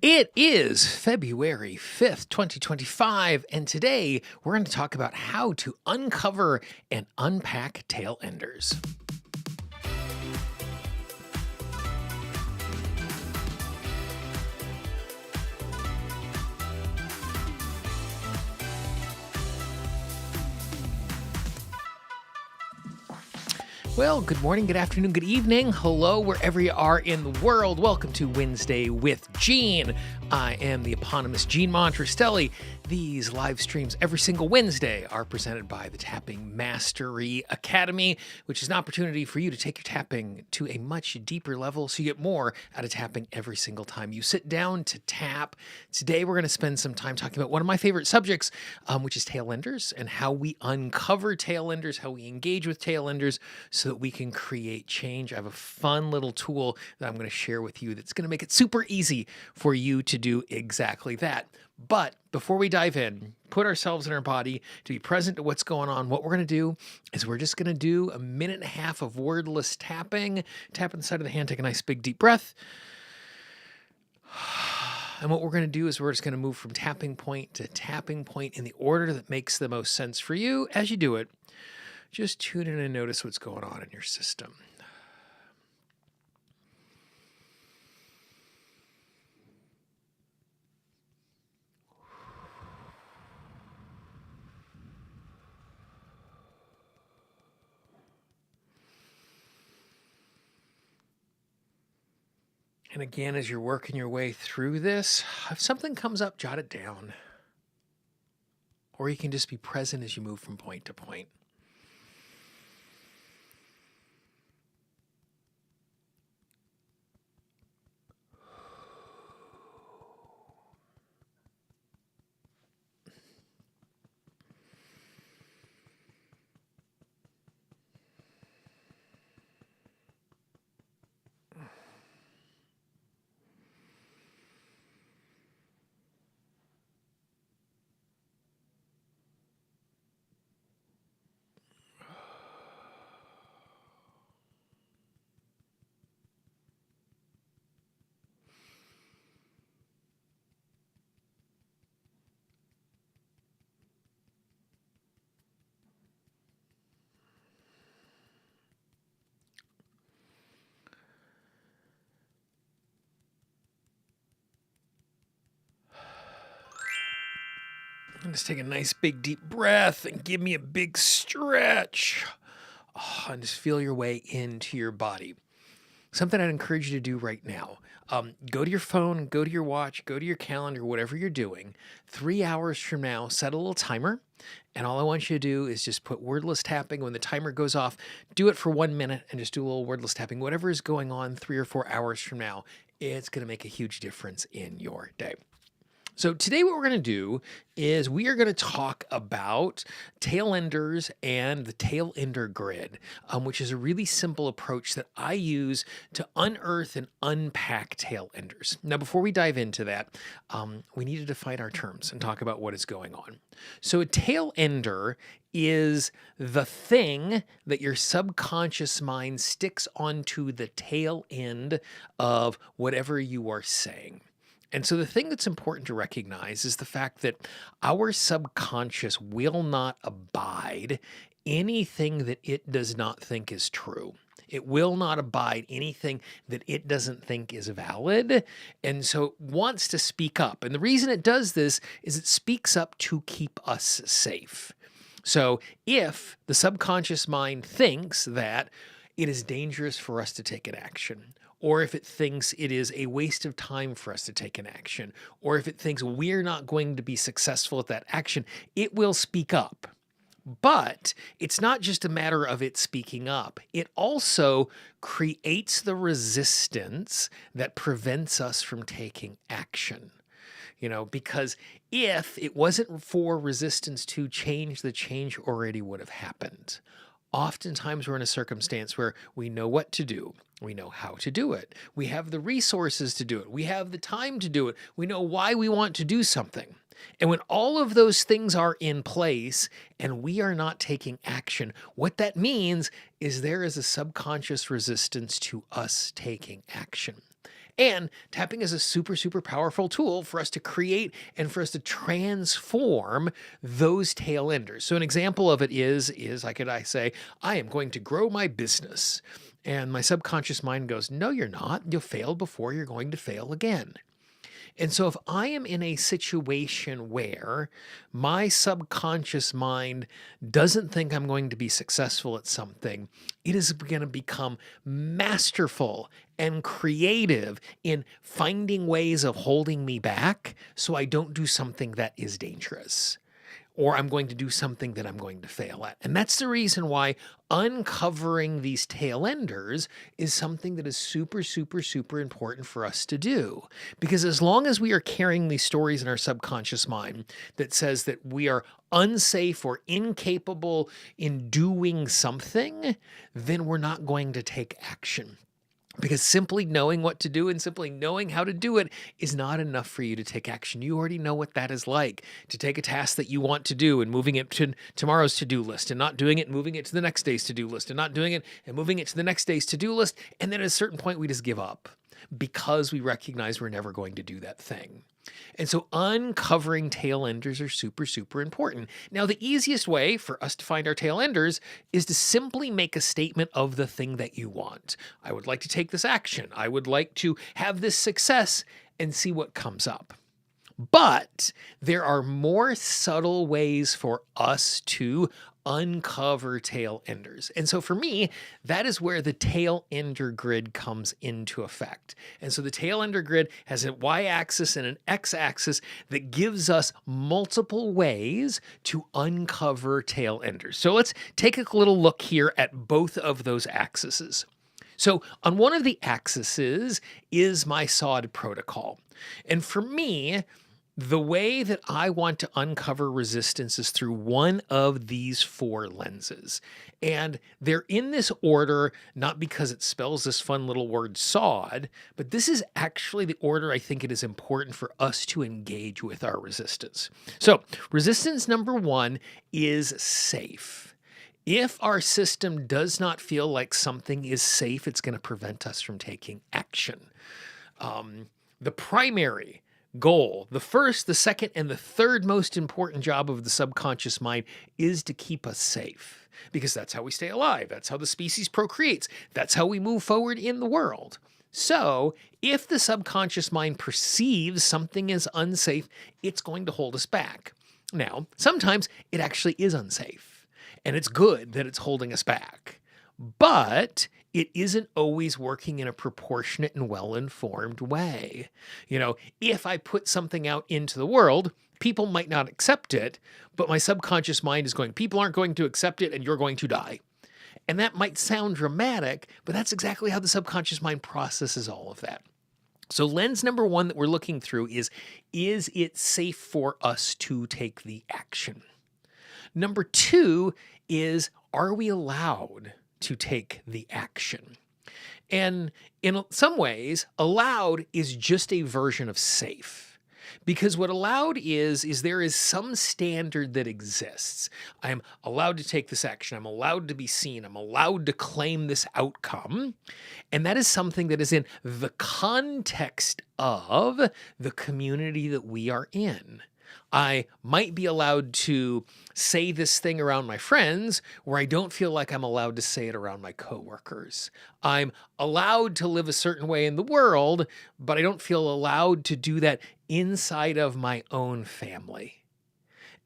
It is February 5th, 2025, and today we're going to talk about how to uncover and unpack tail enders. Well, good morning, good afternoon, good evening. Hello, wherever you are in the world. Welcome to Wednesday with Gene. I am the eponymous Gene Monterastelli. These live streams every single Wednesday are presented by the Tapping Mastery Academy, which is an opportunity for you to take your tapping to a much deeper level so you get more out of tapping every single time you sit down to tap. Today, we're going to spend some time talking about one of my favorite subjects, which is tail enders and how we uncover tail enders, how we engage with tail enders so that we can create change. I have a fun little tool that I'm going to share with you that's going to make it super easy for you to do exactly that. But before we dive in, put ourselves in our body to be present to what's going on. What we're going to do is we're just going to do a minute and a half of wordless tapping. Tap on the side of the hand, take a nice big deep breath. And what we're going to do is we're just going to move from tapping point to tapping point in the order that makes the most sense for you. As you do it, just tune in and notice what's going on in your system. And again, as you're working your way through this, if something comes up, jot it down. Or you can just be present as you move from point to point. And just take a nice big deep breath and give me a big stretch. Oh, and just feel your way into your body. Something I'd encourage you to do right now. Go to your phone, go to your watch, go to your calendar, whatever you're doing. 3 hours from now, set a little timer. And all I want you to do is just put wordless tapping. When the timer goes off, do it for 1 minute and just do a little wordless tapping. Whatever is going on 3 or 4 hours from now, it's going to make a huge difference in your day. So today what we're going to do is we are going to talk about tail enders and the tail ender grid, which is a really simple approach that I use to unearth and unpack tail enders. Now, before we dive into that, we need to define our terms and talk about what is going on. So a tail ender is the thing that your subconscious mind sticks onto the tail end of whatever you are saying. And so the thing that's important to recognize is the fact that our subconscious will not abide anything that it does not think is true. It will not abide anything that it doesn't think is valid. And so it wants to speak up. And the reason it does this is it speaks up to keep us safe. So if the subconscious mind thinks that it is dangerous for us to take an action, or if it thinks it is a waste of time for us to take an action, or if it thinks we're not going to be successful at that action, it will speak up. But it's not just a matter of it speaking up. It also creates the resistance that prevents us from taking action. Because if it wasn't for resistance to change, the change already would have happened. Oftentimes we're in a circumstance where we know what to do. We know how to do it. We have the resources to do it. We have the time to do it. We know why we want to do something. And when all of those things are in place and we are not taking action, what that means is there is a subconscious resistance to us taking action. And tapping is a super, super powerful tool for us to create and for us to transform those tail enders. So an example of it is I say, I am going to grow my business. And my subconscious mind goes, no, you're not. You'll fail before you're going to fail again. And so if I am in a situation where my subconscious mind doesn't think I'm going to be successful at something, it is going to become masterful and creative in finding ways of holding me back so I don't do something that is dangerous, or I'm going to do something that I'm going to fail at. And that's the reason why uncovering these tail enders is something that is super, super, super important for us to do. Because as long as we are carrying these stories in our subconscious mind that says that we are unsafe or incapable in doing something, then we're not going to take action. Because simply knowing what to do and simply knowing how to do it is not enough for you to take action. You already know what that is like, to take a task that you want to do and moving it to tomorrow's to-do list and not doing it and moving it to the next day's to-do list and not doing it and moving it to the next day's to-do list. And then at a certain point, we just give up because we recognize we're never going to do that thing. And so uncovering tail enders are super, super important. Now, the easiest way for us to find our tail enders is to simply make a statement of the thing that you want. I would like to take this action. I would like to have this success, and see what comes up. But there are more subtle ways for us to uncover tail enders. And so for me, that is where the tail ender grid comes into effect. And so the tail ender grid has a y-axis and an x-axis that gives us multiple ways to uncover tail enders. So let's take a little look here at both of those axes. So on one of the axes is my SAWD protocol. And for me, the way that I want to uncover resistance is through one of these four lenses. And they're in this order, not because it spells this fun little word SAWD, but this is actually the order I think it is important for us to engage with our resistance. So resistance number one is safe. If our system does not feel like something is safe, it's going to prevent us from taking action. The primary goal, the first, the second, and the third most important job of the subconscious mind is to keep us safe, because that's how we stay alive. That's how the species procreates. That's how we move forward in the world. So if the subconscious mind perceives something as unsafe, it's going to hold us back. Now, sometimes it actually is unsafe, and it's good that it's holding us back. But it isn't always working in a proportionate and well-informed way. You know, if I put something out into the world, people might not accept it, but my subconscious mind is going, people aren't going to accept it and you're going to die. And that might sound dramatic, but that's exactly how the subconscious mind processes all of that. So lens number one that we're looking through is it safe for us to take the action? Number two is, are we allowed to take the action? And in some ways, allowed is just a version of safe. Because what allowed is there is some standard that exists. I'm allowed to take this action. I'm allowed to be seen. I'm allowed to claim this outcome. And that is something that is in the context of the community that we are in. I might be allowed to say this thing around my friends where I don't feel like I'm allowed to say it around my coworkers. I'm allowed to live a certain way in the world, but I don't feel allowed to do that inside of my own family.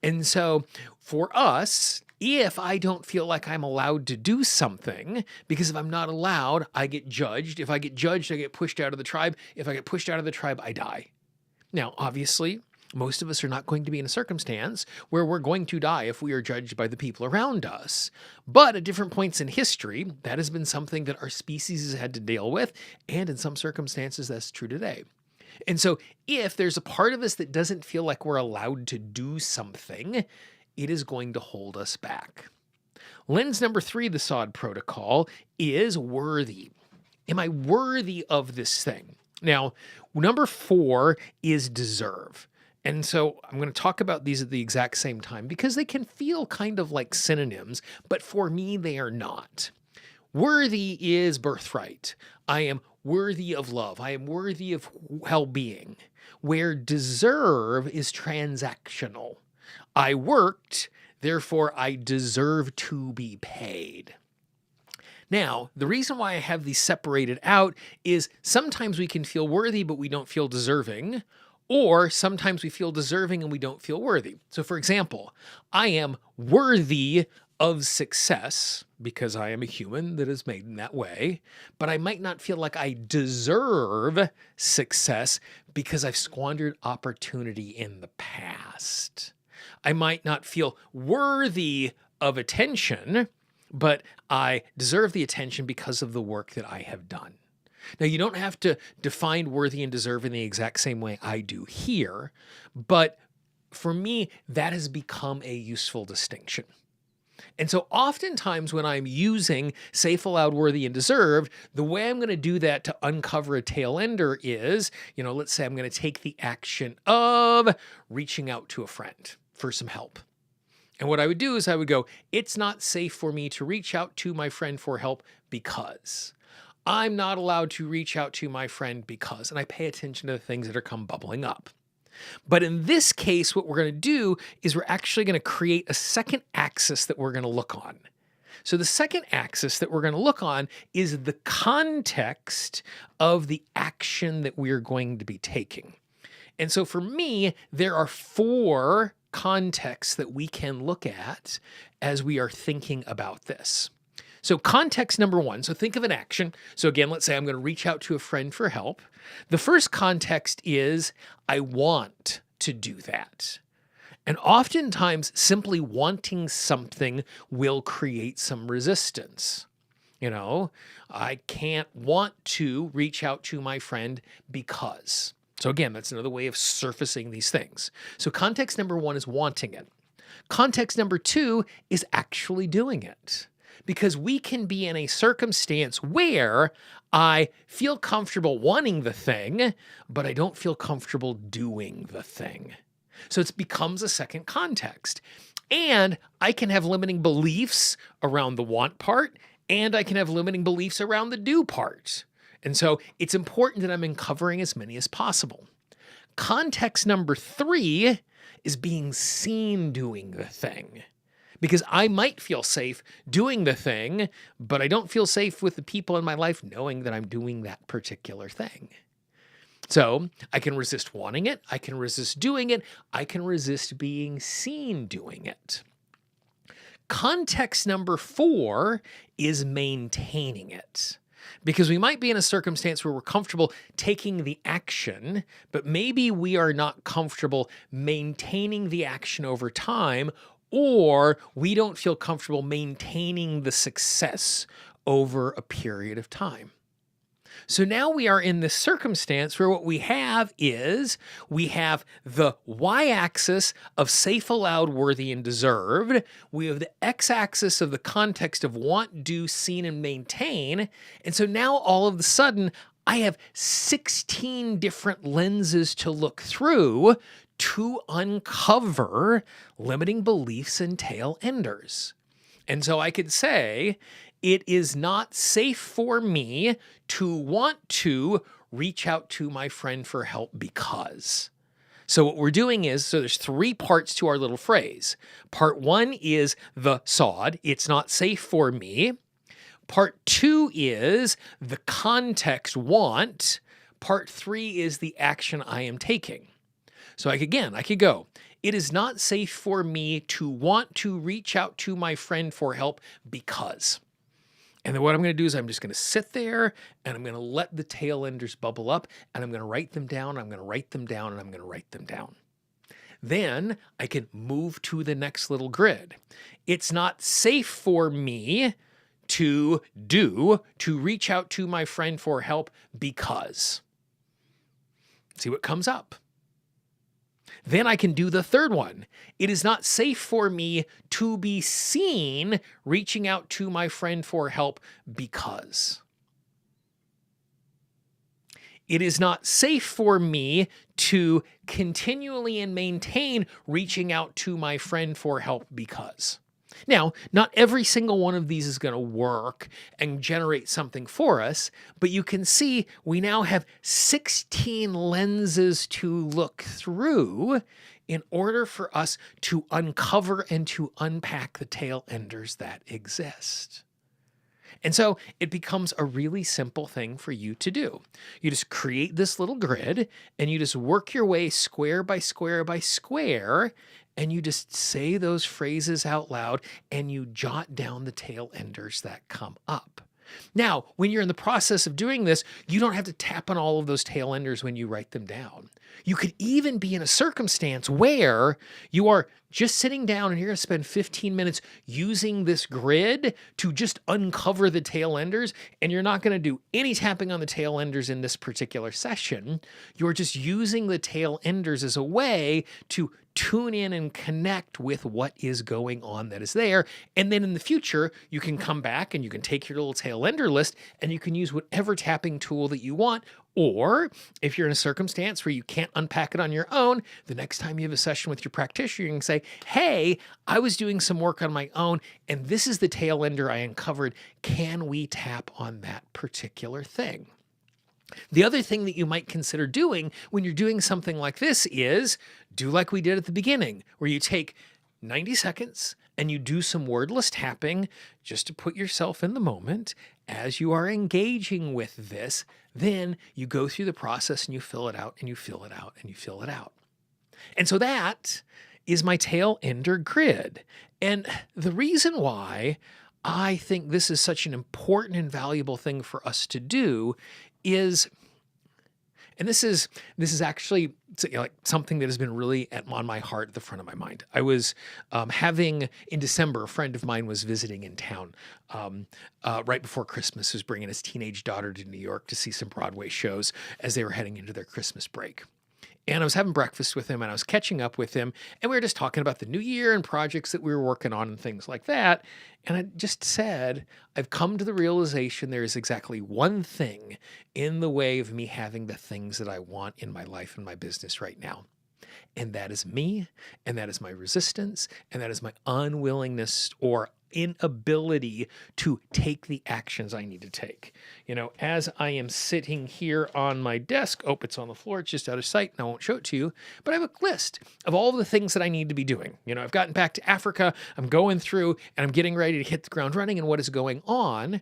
And so for us, if I don't feel like I'm allowed to do something, because if I'm not allowed, I get judged. If I get judged, I get pushed out of the tribe. If I get pushed out of the tribe, I die. Now, obviously, most of us are not going to be in a circumstance where we're going to die if we are judged by the people around us. But at different points in history, that has been something that our species has had to deal with, and in some circumstances, that's true today. And so if there's a part of us that doesn't feel like we're allowed to do something, it is going to hold us back. Lens number three, the SAWD protocol, is worthy. Am I worthy of this thing? Now, number four is deserve. And so I'm going to talk about these at the exact same time because they can feel kind of like synonyms, but for me, they are not. Worthy is birthright. I am worthy of love. I am worthy of well-being. Where deserve is transactional. I worked, therefore I deserve to be paid. Now, the reason why I have these separated out is sometimes we can feel worthy, but we don't feel deserving. Or sometimes we feel deserving and we don't feel worthy. So for example, I am worthy of success because I am a human that is made in that way, but I might not feel like I deserve success because I've squandered opportunity in the past. I might not feel worthy of attention, but I deserve the attention because of the work that I have done. Now, you don't have to define worthy and deserve in the exact same way I do here, but for me, that has become a useful distinction. And so oftentimes when I'm using safe, allowed, worthy, and deserved, the way I'm going to do that to uncover a tail ender is, let's say I'm going to take the action of reaching out to a friend for some help. And what I would do is I would go, it's not safe for me to reach out to my friend for help because I'm not allowed to reach out to my friend because, and I pay attention to the things that are come bubbling up. But in this case, what we're going to do is we're actually going to create a second axis that we're going to look on. So the second axis that we're going to look on is the context of the action that we're going to be taking. And so for me, there are 4 contexts that we can look at as we are thinking about this. So context number 1, so think of an action. So again, let's say I'm going to reach out to a friend for help. The first context is I want to do that. And oftentimes simply wanting something will create some resistance. I can't want to reach out to my friend because. So again, that's another way of surfacing these things. So context number 1 is wanting it. Context number 2 is actually doing it. Because we can be in a circumstance where I feel comfortable wanting the thing, but I don't feel comfortable doing the thing. So it becomes a second context. And I can have limiting beliefs around the want part, and I can have limiting beliefs around the do part. And so it's important that I'm uncovering as many as possible. Context number 3 is being seen doing the thing. Because I might feel safe doing the thing, but I don't feel safe with the people in my life knowing that I'm doing that particular thing. So I can resist wanting it. I can resist doing it. I can resist being seen doing it. Context number 4 is maintaining it. Because we might be in a circumstance where we're comfortable taking the action, but maybe we are not comfortable maintaining the action over time, or we don't feel comfortable maintaining the success over a period of time. So now we are in this circumstance where what we have is we have the y-axis of safe, allowed, worthy, and deserved. We have the x-axis of the context of want, do, seen, and maintain. And so now all of a sudden, I have 16 different lenses to look through to uncover limiting beliefs and tail enders. And so I could say, it is not safe for me to want to reach out to my friend for help because. So what we're doing is, so there's 3 parts to our little phrase. Part 1 is the sod, it's not safe for me. Part 2 is the context want. Part 3 is the action I am taking. So I could go, it is not safe for me to want to reach out to my friend for help because. And then what I'm going to do is I'm just going to sit there and I'm going to let the tail enders bubble up and I'm going to write them down. I'm going to write them down and I'm going to write them down. Then I can move to the next little grid. It's not safe for me to reach out to my friend for help because. See what comes up. Then I can do the third one. It is not safe for me to be seen reaching out to my friend for help because. It is not safe for me to continually and maintain reaching out to my friend for help because. Now, not every single one of these is going to work and generate something for us, but you can see we now have 16 lenses to look through in order for us to uncover and to unpack the tail enders that exist. And so it becomes a really simple thing for you to do. You just create this little grid and you just work your way square by square by square, and you just say those phrases out loud and you jot down the tail enders that come up. Now, when you're in the process of doing this, you don't have to tap on all of those tail enders when you write them down. You could even be in a circumstance where you are just sitting down and you're going to spend 15 minutes using this grid to just uncover the tail enders, and you're not going to do any tapping on the tail enders in this particular session. You're just using the tail enders as a way to tune in and connect with what is going on that is there. And then in the future, you can come back and you can take your little tail ender list and you can use whatever tapping tool that you want. Or if you're in a circumstance where you can't unpack it on your own, the next time you have a session with your practitioner, you can say, hey, I was doing some work on my own and this is the tail ender I uncovered. Can we tap on that particular thing? The other thing that you might consider doing when you're doing something like this is do like we did at the beginning, where you take 90 seconds and you do some wordless tapping just to put yourself in the moment as you are engaging with this. Then you go through the process and you fill it out and you fill it out and you fill it out. And so that is my tail ender grid. And the reason why I think this is such an important and valuable thing for us to do is, and this is actually like something that has been really on my heart, at the front of my mind. I was having, in December, a friend of mine was visiting in town right before Christmas, who was bringing his teenage daughter to New York to see some Broadway shows as they were heading into their Christmas break. And I was having breakfast with him and I was catching up with him and we were just talking about the new year and projects that we were working on and things like that. And I just said, I've come to the realization there is exactly one thing in the way of me having the things that I want in my life and my business right now. And that is me, and that is my resistance, and that is my unwillingness or inability to take the actions I need to take. You know, as I am sitting here on my desk, it's on the floor, it's just out of sight, and I won't show it to you, but I have a list of all the things that I need to be doing. You know, I've gotten back to Africa, I'm going through, and I'm getting ready to hit the ground running and what is going on.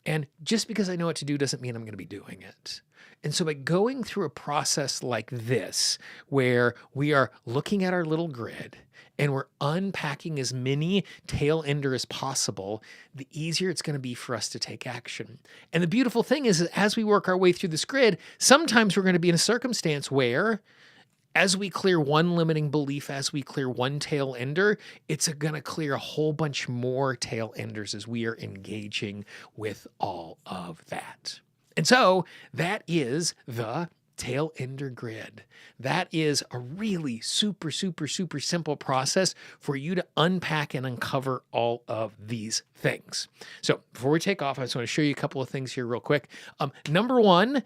And just because I know what to do doesn't mean I'm going to be doing it. And so by going through a process like this, where we are looking at our little grid and we're unpacking as many tail ender as possible, the easier it's going to be for us to take action. And the beautiful thing is that as we work our way through this grid, sometimes we're going to be in a circumstance where as we clear one limiting belief, as we clear one tail ender, it's going to clear a whole bunch more tail enders as we are engaging with all of that. And so that is the tail ender grid. That is a really super, super, super simple process for you to unpack and uncover all of these things. So before we take off, I just want to show you a couple of things here real quick. Number one,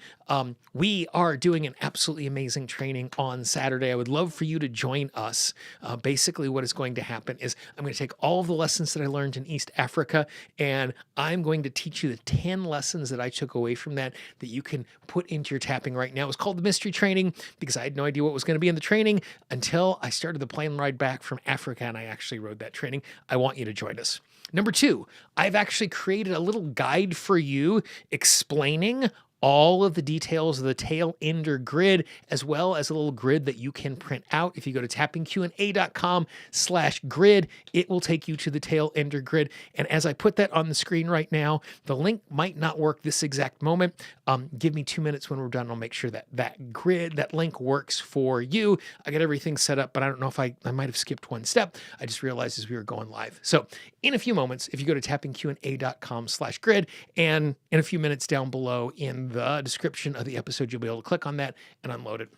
we are doing an absolutely amazing training on Saturday. I would love for you to join us. Basically what is going to happen is I'm going to take all of the lessons that I learned in East Africa, and I'm going to teach you the 10 lessons that I took away from that you can put into your tapping right now. It was called the mystery training because I had no idea what was going to be in the training until I started the plane ride back from Africa and I actually rode that training. I want you to join us. Number two, I've actually created a little guide for you explaining all of the details of the tail ender grid, as well as a little grid that you can print out. If you go to tappingqna.com/grid, it will take you to the tail ender grid. And as I put that on the screen right now, the link might not work this exact moment. Give me 2 minutes when we're done. I'll make sure that that grid, that link works for you. I got everything set up, but I don't know if I might have skipped one step. I just realized as we were going live. So in a few moments, if you go to tappingqna.com/grid, and in a few minutes down below in the description of the episode, you'll be able to click on that and unload it.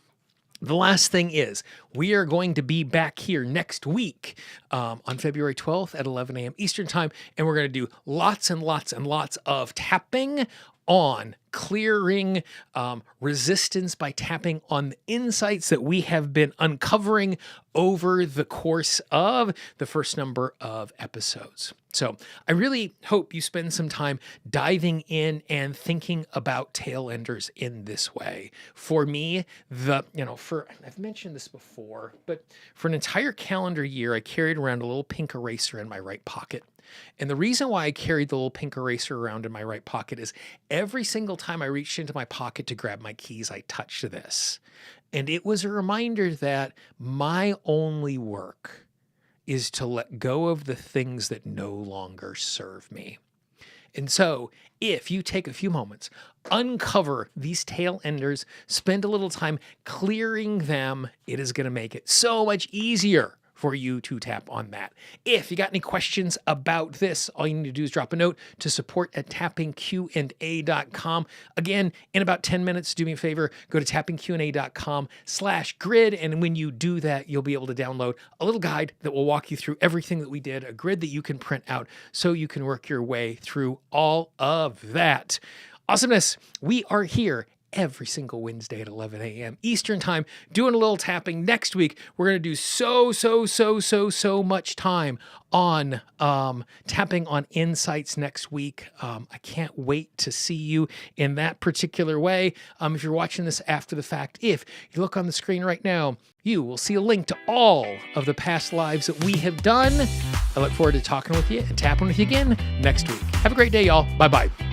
The last thing is we are going to be back here next week on February 12th at 11 a.m. Eastern time, and we're going to do lots and lots and lots of tapping on clearing resistance by tapping on the insights that we have been uncovering over the course of the first number of episodes. So I really hope you spend some time diving in and thinking about tail enders in this way. For me, I've mentioned this before, but for an entire calendar year, I carried around a little pink eraser in my right pocket. And the reason why I carried the little pink eraser around in my right pocket is every single time I reached into my pocket to grab my keys, I touched this. And it was a reminder that my only work is to let go of the things that no longer serve me. And so if you take a few moments, uncover these tail enders, spend a little time clearing them, it is going to make it so much easier for you to tap on that. If you got any questions about this, all you need to do is drop a note to support@tappingqa.com. Again, in about 10 minutes, do me a favor, go to tappingqa.com/grid. And when you do that, you'll be able to download a little guide that will walk you through everything that we did, a grid that you can print out so you can work your way through all of that. Awesomeness. We are here every single Wednesday at 11 a.m. Eastern time, doing a little tapping. Next week, we're going to do so much time on tapping on insights next week. I can't wait to see you in that particular way. If you're watching this after the fact, if you look on the screen right now, you will see a link to all of the past lives that we have done. I look forward to talking with you and tapping with you again next week. Have a great day, y'all. Bye-bye.